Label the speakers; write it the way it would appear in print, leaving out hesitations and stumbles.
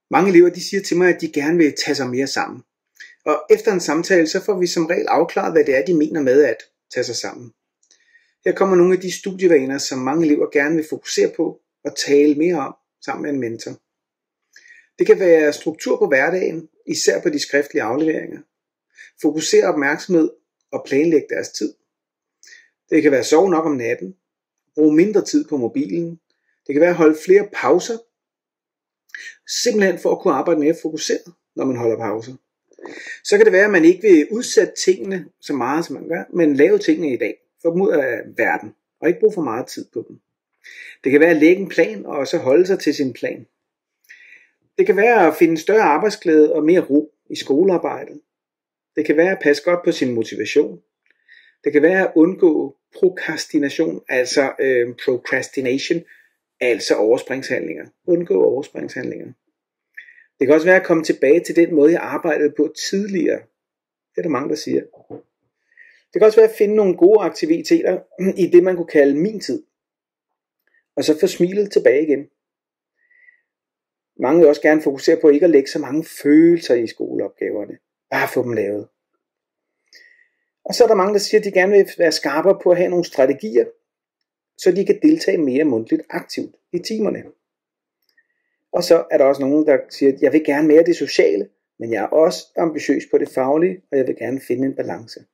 Speaker 1: Mange elever de siger til mig, at de gerne vil tage sig mere sammen. Og efter en samtale, så får vi som regel afklaret, hvad det er, de mener med at tage sig sammen. Her kommer nogle af de studievaner, som mange elever gerne vil fokusere på og tale mere om sammen med en mentor. Det kan være struktur på hverdagen, især på de skriftlige afleveringer. Fokusere opmærksomhed og planlægge deres tid. Det kan være sove nok om natten. Bruge mindre tid på mobilen. Det kan være at holde flere pauser. Simpelthen for at kunne arbejde mere fokuseret, når man holder pauser. Så kan det være, at man ikke vil udsætte tingene så meget, som man gør, men lave tingene i dag. Få dem ud af verden, og ikke bruge for meget tid på dem. Det kan være at lægge en plan, og så holde sig til sin plan. Det kan være at finde større arbejdsglæde og mere ro i skolearbejdet. Det kan være at passe godt på sin motivation. Det kan være at undgå prokrastination, altså procrastination, altså overspringshandlinger. Undgå overspringshandlinger. Det kan også være at komme tilbage til den måde, jeg arbejdede på tidligere. Det er der mange, der siger. Det kan også være at finde nogle gode aktiviteter i det, man kunne kalde min tid. Og så få smilet tilbage igen. Mange vil også gerne fokusere på ikke at lægge så mange følelser i skoleopgaverne. Bare få dem lavet. Og så er der mange, der siger, at de gerne vil være skarpere på at have nogle strategier, så de kan deltage mere mundtligt aktivt i timerne. Og så er der også nogen, der siger, at jeg vil gerne mere det sociale, men jeg er også ambitiøs på det faglige, og jeg vil gerne finde en balance.